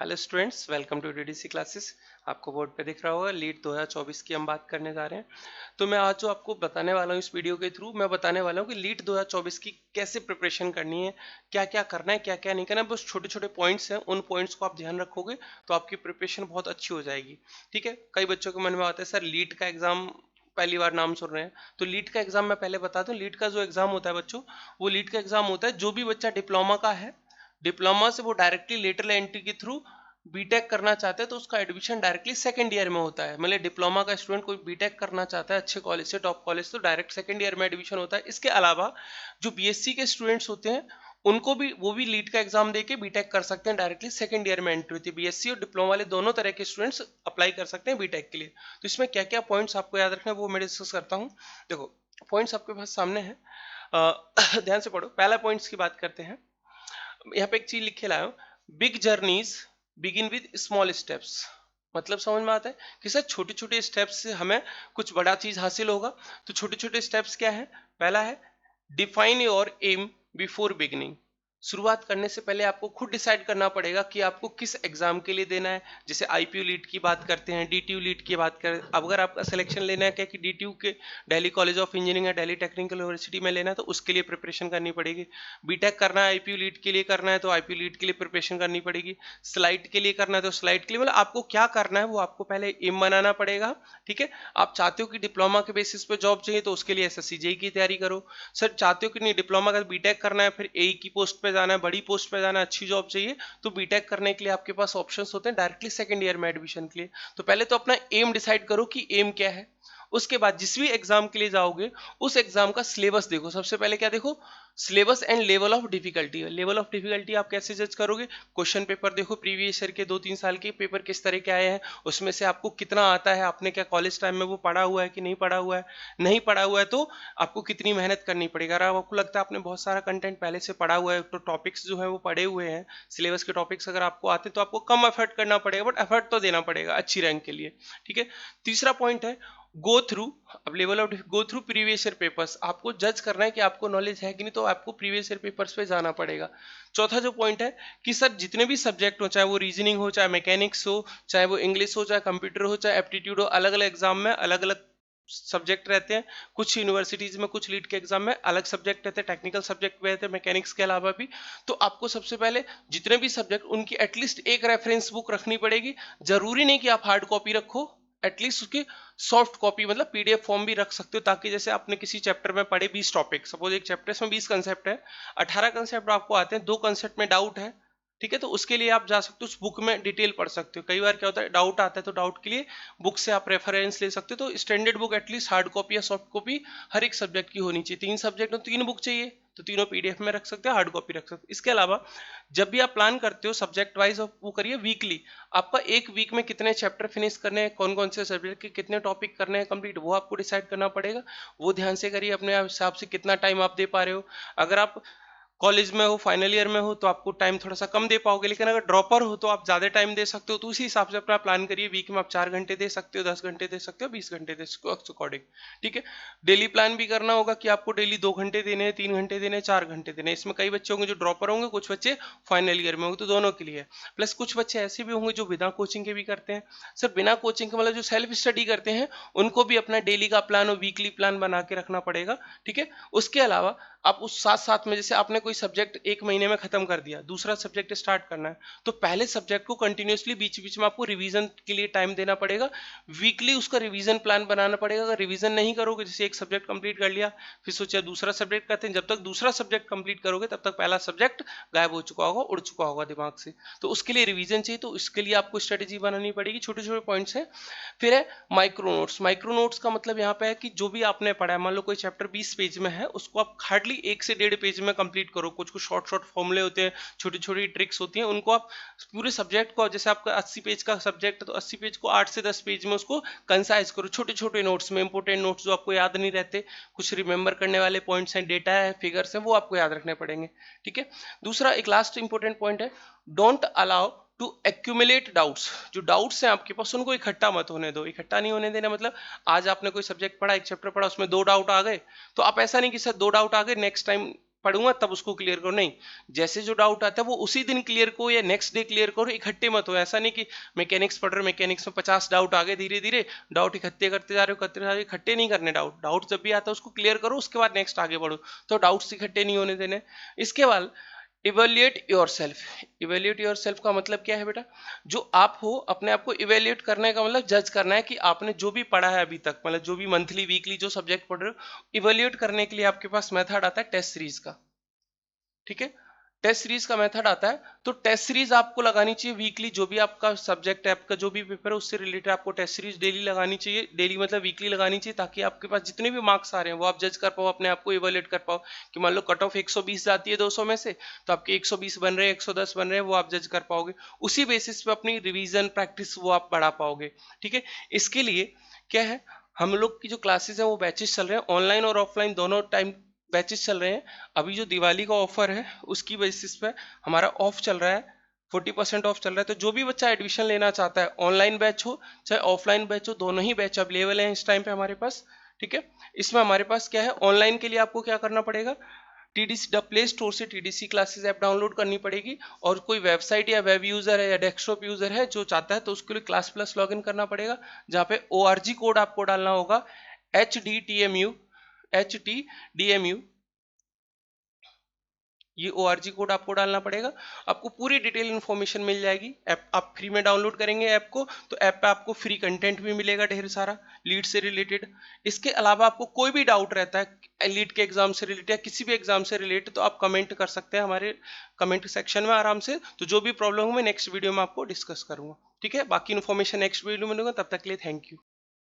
Hello students, welcome to DDC classes. आपको board पे दिख रहा होगा लीट 2024 की हम बात करने जा रहे हैं। तो मैं आज जो आपको बताने वाला हूँ इस वीडियो के थ्रू, मैं बताने वाला हूँ कि लीट 2024 की कैसे प्रिपरेशन करनी है, क्या क्या करना है, क्या क्या नहीं करना है। बस छोटे छोटे पॉइंट्स हैं, उन पॉइंट्स को आप ध्यान रखोगे तो आपकी प्रिपरेशन बहुत अच्छी हो जाएगी। ठीक है। कई बच्चों के मन में आता है सर लीट का एग्जाम पहली बार नाम सुन रहे हैं। तो लीट का एग्जाम मैं पहले बता दूं, लीट का जो एग्जाम होता है बच्चों, वो लीट का एग्जाम होता है जो भी बच्चा डिप्लोमा का है, डिप्लोमा से वो डायरेक्टली लेटरल एंट्री के थ्रू बीटेक करना चाहते हैं तो उसका एडमिशन डायरेक्टली सेकंड ईयर में होता है। मतलब डिप्लोमा का स्टूडेंट कोई बीटेक करना चाहता है अच्छे कॉलेज से, टॉप कॉलेज, तो डायरेक्ट सेकंड ईयर में एडमिशन होता है। इसके अलावा जो बीएससी के स्टूडेंट्स होते हैं उनको भी वो भी लीट का एग्जाम देके बीटेक कर सकते हैं, डायरेक्टली सेकंड ईयर में एंट्री होती है। बीएससी और डिप्लोमा वाले दोनों तरह के स्टूडेंट्स अप्लाई कर सकते हैं बीटेक के लिए। तो इसमें क्या क्या पॉइंट्स आपको याद रखना है वो मैं डिस्कस करता हूँ। देखो, पॉइंट्स आपके पास सामने है, ध्यान से पढ़ो। पहला पॉइंट्स की बात करते हैं। यहाँ पे एक चीज लिखे लाया हूं, big journeys begin with small steps. मतलब समझ में आता है कि सर छोटे छोटे स्टेप्स से हमें कुछ बड़ा चीज हासिल होगा। तो छोटे छोटे स्टेप्स क्या है? पहला है define your aim before beginning. शुरुआत करने से पहले आपको खुद डिसाइड करना पड़ेगा कि आपको किस एग्जाम के लिए देना है। जैसे आईपीयू लीट की बात करते हैं, डीटीयू लीट की बात करें, अगर आपका सिलेक्शन लेना है क्या कि डीटीयू के दिल्ली कॉलेज ऑफ इंजीनियरिंग या दिल्ली टेक्निकल यूनिवर्सिटी में लेना है तो उसके लिए प्रिपरेशन करनी पड़ेगी। बीटेक करना है, आईपीयू लीट के लिए करना है तो आईपीयू लीट के लिए प्रिपरेशन करनी पड़ेगी। स्लाइड के लिए करना है तो स्लाइड के लिए, मतलब आपको क्या करना है वो आपको पहले एम बनाना पड़ेगा। ठीक है। आप चाहते हो कि डिप्लोमा के बेसिस पे जॉब चाहिए तो उसके लिए एसएससी जेई की तैयारी करो। सर चाहते हो कि नहीं डिप्लोमा का बीटेक करना है, फिर एई की पोस्ट पे जाना है, बड़ी पोस्ट पे जाना है, अच्छी जॉब चाहिए, तो बीटेक करने के लिए आपके पास ऑप्शंस होते हैं डायरेक्टली सेकंड ईयर में एडमिशन के लिए। तो पहले तो अपना एम डिसाइड करो कि एम क्या है। उसके बाद जिस भी एग्जाम के लिए जाओगे उस एग्जाम का सिलेबस देखो। सबसे पहले क्या देखो? Syllabus and level of difficulty. Level of difficulty आप कैसे जज करोगे? क्वेश्चन पेपर देखो, प्रीवियस ईयर के 2-3 साल के पेपर किस तरह के आए हैं, उसमें से आपको कितना आता है, आपने क्या कॉलेज टाइम में वो पढ़ा हुआ है कि नहीं पढ़ा हुआ है। नहीं पढ़ा हुआ है तो आपको कितनी मेहनत करनी पड़ेगी। अगर आपको लगता है आपने बहुत सारा कंटेंट पहले से पढ़ा हुआ है तो टॉपिक्स जो है वो पढ़े हुए हैं, सिलेबस के टॉपिक्स अगर आपको आते तो आपको कम एफर्ट करना पड़ेगा, बट एफर्ट तो देना पड़ेगा अच्छी रैंक के लिए। ठीक है। तीसरा पॉइंट है गो थ्रू। अब level of go through previous year papers, आपको जज करना है कि आपको नॉलेज है कि नहीं, तो आपको प्रीवियस ईयर पेपर्स पे जाना पड़ेगा। चौथा जो पॉइंट है कि सर जितने भी सब्जेक्ट हो, चाहे वो रीजनिंग हो, चाहे मैकेनिक्स हो, चाहे वो इंग्लिश हो, चाहे कंप्यूटर हो, चाहे एप्टीट्यूड हो, अलग अलग एग्जाम में अलग अलग सब्जेक्ट रहते हैं। कुछ यूनिवर्सिटीज में, कुछ लीड के एग्जाम में अलग सब्जेक्ट रहते हैं, टेक्निकल सब्जेक्ट भी रहते हैं मैकेनिक्स के अलावा भी। तो आपको सबसे पहले जितने भी सब्जेक्ट उनकी एटलीस्ट एक रेफरेंस बुक रखनी पड़ेगी। जरूरी नहीं कि आप हार्ड कॉपी रखो, एटलीस्ट उसकी सॉफ्ट कॉपी मतलब पीडीएफ फॉर्म भी रख सकते हो, ताकि जैसे आपने किसी चैप्टर में पढ़े 20 टॉपिक, सपोज एक चैप्टर में 20 कंसेप्ट है, 18 कंसेप्ट आपको आते हैं, 2 कंसेप्ट में डाउट है। ठीक है। तो उसके लिए आप जा सकते हो, उस बुक में डिटेल पढ़ सकते हो। कई बार क्या होता है डाउट आता है तो डाउट के लिए बुक से आप रेफरेंस ले सकते हो। तो standard book at least hard copy या सॉफ्ट कॉपी हर एक सब्जेक्ट की होनी चाहिए। 3 सब्जेक्ट में 3 बुक चाहिए तो तीनों पीडीएफ में रख सकते हो, हार्ड कॉपी रख सकते हो। इसके अलावा जब भी आप प्लान करते हो सब्जेक्ट वाइज वो करिए वीकली। आपका एक वीक में कितने चैप्टर फिनिश करने हैं, कौन कौन से सब्जेक्ट के कितने टॉपिक करने हैं कंप्लीट, वो आपको डिसाइड करना पड़ेगा। वो ध्यान से करिए, अपने हिसाब से कितना टाइम आप दे पा रहे हो। अगर आप कॉलेज में हो, फाइनल ईयर में हो, तो आपको टाइम थोड़ा सा कम दे पाओगे, लेकिन अगर ड्रॉपर हो तो आप ज्यादा टाइम दे सकते हो। तो उसी हिसाब से अपना प्लान करिए। वीक में आप 4 घंटे दे सकते हो, 10 घंटे दे सकते हो, 20 घंटे दे सकते हो अकॉर्डिंग। ठीक है। डेली प्लान भी करना होगा कि आपको डेली 2 घंटे देने हैं, 3 घंटे देने हैं, 4 घंटे देने हैं। इसमें कई बच्चे होंगे जो ड्रॉपर होंगे, कुछ बच्चे फाइनल ईयर में होंगे, तो दोनों के लिए। प्लस कुछ बच्चे ऐसे भी होंगे जो बिना कोचिंग के भी करते हैं। सर बिना कोचिंग के मतलब जो सेल्फ स्टडी करते हैं उनको भी अपना डेली का प्लान और वीकली प्लान बना के रखना पड़ेगा। ठीक है। उसके अलावा आप उस साथ साथ में, जैसे आपने कोई सब्जेक्ट एक महीने में खत्म कर दिया, दूसरा सब्जेक्ट स्टार्ट करना है, तो पहले सब्जेक्ट को कंटिन्यूअसली बीच बीच में आपको रिवीजन के लिए टाइम देना पड़ेगा। वीकली उसका रिवीजन प्लान बनाना पड़ेगा। अगर रिवीजन नहीं करोगे, जैसे एक सब्जेक्ट कंप्लीट कर लिया, फिर सोचा दूसरा सब्जेक्ट करते हैं, जब तक दूसरा सब्जेक्ट कंप्लीट करोगे तब तक पहला सब्जेक्ट गायब हो चुका होगा, उड़ चुका होगा दिमाग से। तो उसके लिए रिवीजन चाहिए, तो इसके लिए आपको स्ट्रेटेजी बनानी पड़ेगी। छोटे छोटे पॉइंट्स हैं। फिर है माइक्रो नोट्स। माइक्रो नोट्स का मतलब यहाँ पे है कि जो भी आपने पढ़ा है, मान लो कोई चैप्टर 20 पेज में है, उसको आप हार्डली 1 से 1.5 पेज में कंप्लीट करो। कुछ कुछ शॉर्ट शॉर्ट फॉर्मूले होते हैं, छोटी छोटी ट्रिक्स होती हैं, उनको आप पूरे सब्जेक्ट को, जैसे आपका 80 पेज का सब्जेक्ट है तो 80 पेज को 8 से 10 पेज में उसको कंसाइज करो। छोटे छोटे नोट्स में, इंपोर्टेंट नोट्स जो आपको याद नहीं रहते, कुछ रिमेंबर करने वाले पॉइंट्स हैं, डेटा है, फिगर्स हैं, वो आपको याद रखने पड़ेंगे। ठीक है। दूसरा एक लास्ट इंपॉर्टेंट पॉइंट है, don't allow to accumulate doubts. जो डाउट्स हैं आपके पास उनको इकट्ठा मत होने दो। इकट्ठा नहीं होने देना मतलब आज आपने कोई सब्जेक्ट पढ़ा, एक चैप्टर पढ़ा, उसमें 2 डाउट आ गए, तो आप ऐसा नहीं कि सर 2 डाउट आ गए नेक्स्ट टाइम पढ़ूंगा तब उसको क्लियर करो, नहीं, जैसे जो डाउट आता है वो उसी दिन क्लियर करो या नेक्स्ट डे क्लियर करो, इकट्ठे मत हो। ऐसा नहीं कि मैकेनिक्स पढ़ रहे हो, मैकेनिक्स में 50 डाउट आ गए, धीरे धीरे डाउट इकट्ठे करते जा रहे हो, करते जा रहे हो, इकट्ठे नहीं करने डाउट। डाउट जब भी आता है उसको क्लियर करो, उसके बाद नेक्स्ट आगे बढ़ो। तो डाउट्स इकट्ठे नहीं होने देने। इसके बाद evaluate your self. Evaluate your self का मतलब क्या है बेटा? जो आप हो अपने आप को इवेल्युएट करने का मतलब जज करना है कि आपने जो भी पढ़ा है अभी तक, मतलब जो भी मंथली वीकली जो सब्जेक्ट पढ़ रहे हो, इवेल्युएट करने के लिए आपके पास मेथड आता है टेस्ट सीरीज का। ठीक है, टेस्ट सीरीज का मेथड आता है। तो टेस्ट सीरीज आपको लगानी चाहिए वीकली, जो भी आपका सब्जेक्ट है, आपका जो भी पेपर है उससे रिलेटेड आपको टेस्ट सीरीज डेली लगानी चाहिए। डेली मतलब वीकली लगानी चाहिए, ताकि आपके पास जितने भी मार्क्स आ रहे हैं वो आप जज कर पाओ, अपने आप को इवेल्युएट कर पाओ। कि मान लो कट ऑफ 120 जाती है 200 में से, तो आपके 120 बन रहे हैं, 110 बन रहे हैं, वो आप जज कर पाओगे। उसी बेसिस पे अपनी रिवीजन प्रैक्टिस वो आप बढ़ा पाओगे। ठीक है, इसके लिए क्या है, हम लोग की जो क्लासेस है वो बैचेस चल रहे हैं, ऑनलाइन और ऑफलाइन दोनों टाइम बैचेस चल रहे हैं। अभी जो दिवाली का ऑफर है उसकी बेसिस पे हमारा ऑफ चल रहा है, 40% ऑफ चल रहा है। तो जो भी बच्चा एडमिशन लेना चाहता है, ऑनलाइन बैच हो चाहे ऑफलाइन बैच हो, दोनों ही बैच अवेलेबल हैं इस टाइम पे हमारे पास। ठीक है, इसमें हमारे पास क्या है, ऑनलाइन के लिए आपको क्या करना पड़ेगा, टीडीसी प्ले स्टोर से टीडीसी क्लासेस ऐप डाउनलोड करनी पड़ेगी। और कोई वेबसाइट या वेब यूजर है या डेस्कटॉप यूजर है जो चाहता है तो उसके लिए क्लास प्लस लॉग इन करना पड़ेगा, जहाँ पे ORG कोड आपको डालना होगा, HDTMU, ये ORG कोड आपको डालना पड़ेगा। आपको पूरी डिटेल इन्फॉर्मेशन मिल जाएगी। ऐप आप फ्री में डाउनलोड करेंगे ऐप को, तो ऐप पे आपको फ्री कंटेंट भी मिलेगा ढेर सारा लीड से रिलेटेड। इसके अलावा आपको कोई भी डाउट रहता है लीड के एग्जाम से रिलेटेड या किसी भी एग्जाम से रिलेटेड, तो आप कमेंट कर सकते हैं हमारे कमेंट सेक्शन में आराम से। तो जो भी प्रॉब्लम हो मैं नेक्स्ट वीडियो में आपको डिस्कस करूंगा। ठीक है, बाकी इन्फॉर्मेशन नेक्स्ट वीडियो में दूंगा। तब तक के लिए थैंक यू।